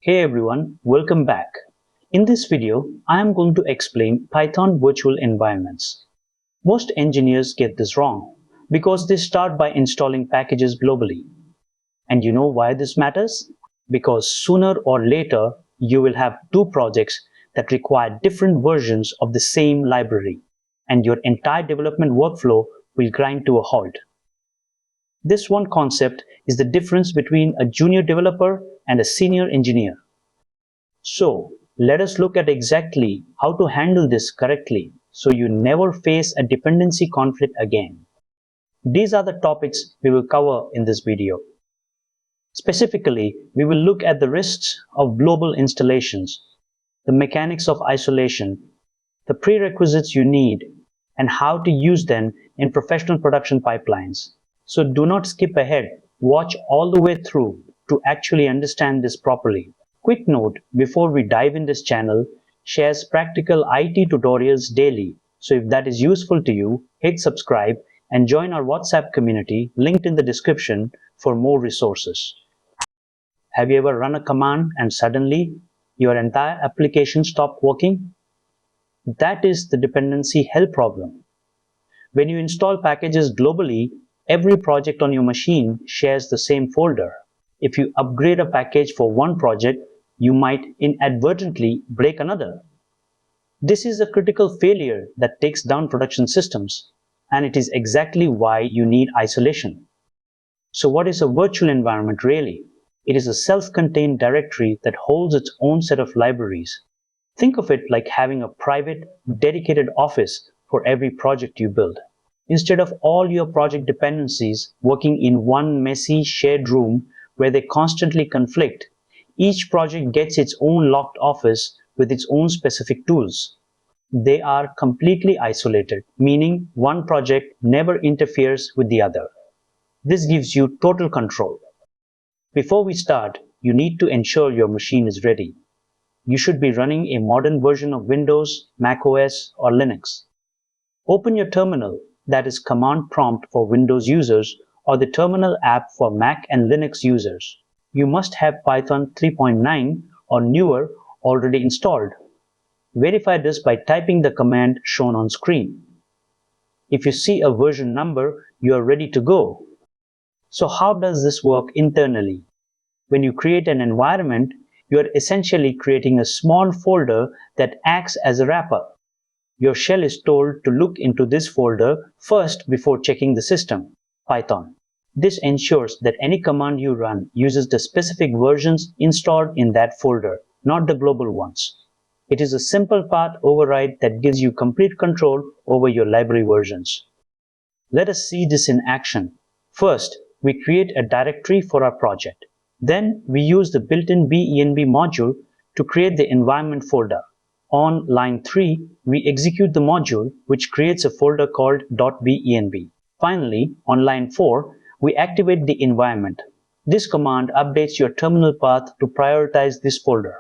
Hey everyone, welcome back. In this video, I am going to explain Python virtual environments. Most engineers get this wrong because they start by installing packages globally. And you know why this matters? Because sooner or later, you will have two projects that require different versions of the same library, and your entire development workflow will grind to a halt. This one concept is the difference between a junior developer and a senior engineer. So, let us look at exactly how to handle this correctly so you never face a dependency conflict again. These are the topics we will cover in this video. Specifically, we will look at the risks of global installations, the mechanics of isolation, the prerequisites you need, and how to use them in professional production pipelines. So do not skip ahead, watch all the way through to actually understand this properly. Quick note before we dive in, this channel shares practical IT tutorials daily, so if that is useful to you, hit subscribe and join our WhatsApp community linked in the description for more resources. Have you ever run a command and suddenly your entire application stopped working? That is the dependency hell problem. When you install packages globally, every project on your machine shares the same folder. If you upgrade a package for one project, you might inadvertently break another. This is a critical failure that takes down production systems, and it is exactly why you need isolation. So what is a virtual environment really? It is a self-contained directory that holds its own set of libraries. Think of it like having a private, dedicated office for every project you build. Instead of all your project dependencies working in one messy shared room where they constantly conflict, each project gets its own locked office with its own specific tools. They are completely isolated, meaning one project never interferes with the other. This gives you total control. Before we start, you need to ensure your machine is ready. You should be running a modern version of Windows, macOS, or Linux. Open your terminal, that is command prompt for Windows users, or the terminal app for Mac and Linux users. You must have Python 3.9 or newer already installed. Verify this by typing the command shown on screen. If you see a version number, you are ready to go. So how does this work internally? When you create an environment, you are essentially creating a small folder that acts as a wrapper. Your shell is told to look into this folder first before checking the system, Python. This ensures that any command you run uses the specific versions installed in that folder, not the global ones. It is a simple path override that gives you complete control over your library versions. Let us see this in action. First, we create a directory for our project. Then, we use the built-in BENB module to create the environment folder. On line 3, we execute the module, which creates a folder called .benb. Finally, on line 4, we activate the environment. This command updates your terminal path to prioritize this folder.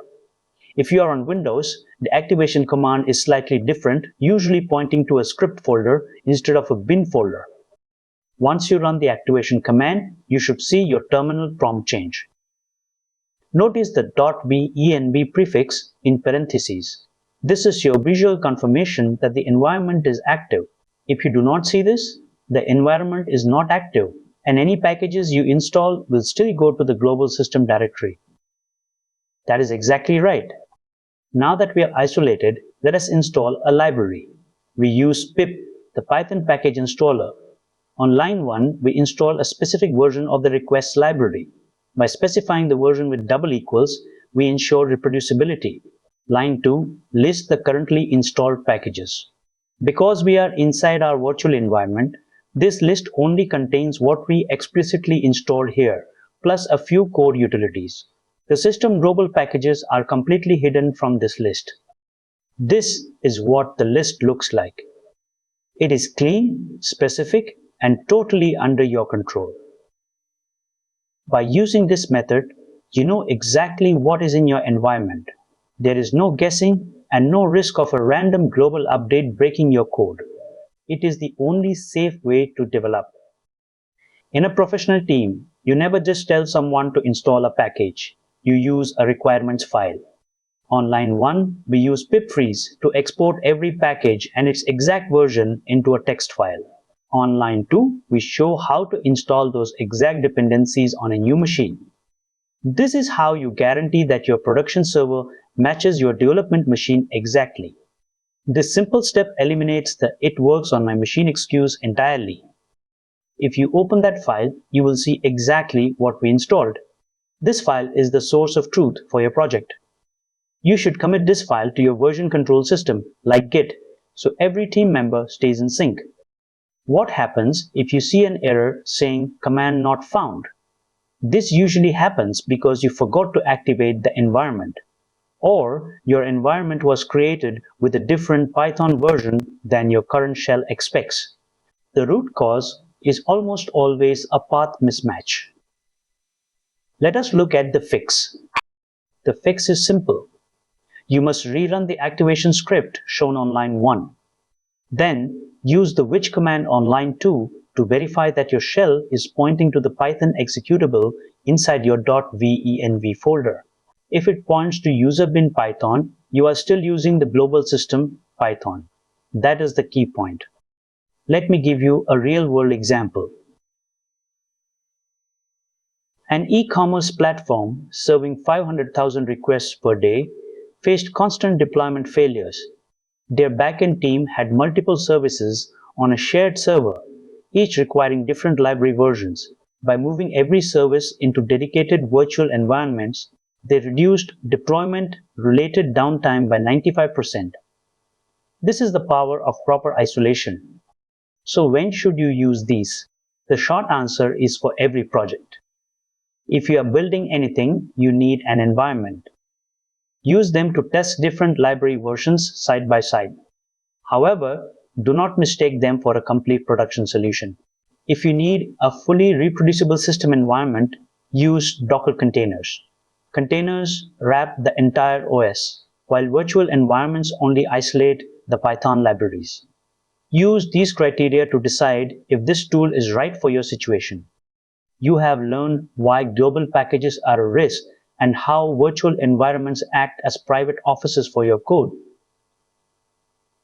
If you are on Windows, the activation command is slightly different, usually pointing to a script folder instead of a bin folder. Once you run the activation command, you should see your terminal prompt change. Notice the .benb prefix in parentheses. This is your visual confirmation that the environment is active. If you do not see this, the environment is not active, and any packages you install will still go to the global system directory. That is exactly right. Now that we are isolated, let us install a library. We use pip, the Python package installer. On line 1, we install a specific version of the request library. By specifying the version with double equals, we ensure reproducibility. Line 2 lists the currently installed packages. Because we are inside our virtual environment, this list only contains what we explicitly installed here, plus a few core utilities. The system global packages are completely hidden from this list. This is what the list looks like. It is clean, specific, and totally under your control. By using this method, you know exactly what is in your environment. There is no guessing and no risk of a random global update breaking your code. It is the only safe way to develop. In a professional team, you never just tell someone to install a package. you use a requirements file. On line 1, we use pip freeze to export every package and its exact version into a text file. On line 2, we show how to install those exact dependencies on a new machine. This is how you guarantee that your production server matches your development machine exactly. This simple step eliminates the "it works on my machine" excuse entirely. If you open that file, you will see exactly what we installed. This file is the source of truth for your project. You should commit this file to your version control system, like Git, so every team member stays in sync. What happens if you see an error saying "command not found"? This usually happens because you forgot to activate the environment, or your environment was created with a different Python version than your current shell expects. The root cause is almost always a path mismatch. Let us look at the fix. The fix is simple. You must rerun the activation script shown on line 1. Then use the which command on line 2 to verify that your shell is pointing to the Python executable inside your .venv folder. If it points to user bin Python, you are still using the global system Python. That is the key point. Let me give you a real-world example. An e-commerce platform serving 500,000 requests per day faced constant deployment failures. Their backend team had multiple services on a shared server, each requiring different library versions. By moving every service into dedicated virtual environments, they reduced deployment-related downtime by 95%. This is the power of proper isolation. So when should you use these? The short answer is for every project. If you are building anything, you need an environment. Use them to test different library versions side by side. However, do not mistake them for a complete production solution. If you need a fully reproducible system environment, use Docker containers. Containers wrap the entire OS, while virtual environments only isolate the Python libraries. Use these criteria to decide if this tool is right for your situation. You have learned why global packages are a risk and how virtual environments act as private offices for your code.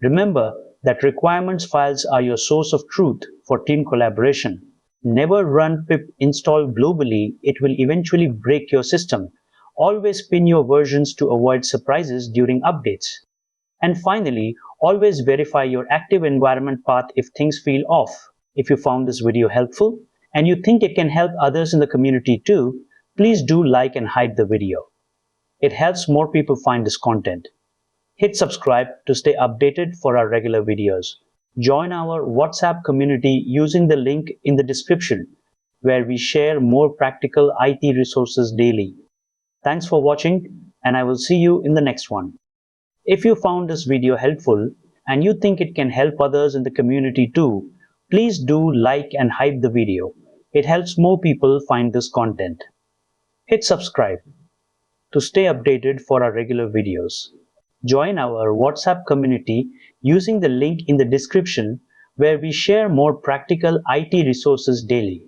Remember that requirements files are your source of truth for team collaboration. Never run pip install globally, it will eventually break your system. Always pin your versions to avoid surprises during updates. And finally, always verify your active environment path if things feel off. If you found this video helpful and you think it can help others in the community too, please do like and hype the video. It helps more people find this content. Hit subscribe to stay updated for our regular videos. Join our WhatsApp community using the link in the description, where we share more practical IT resources daily. Thanks for watching, and I will see you in the next one. If you found this video helpful and you think it can help others in the community too, please do like and hype the video. It helps more people find this content. Hit subscribe to stay updated for our regular videos. Join our WhatsApp community using the link in the description, where we share more practical IT resources daily.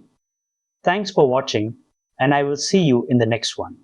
Thanks for watching, and I will see you in the next one.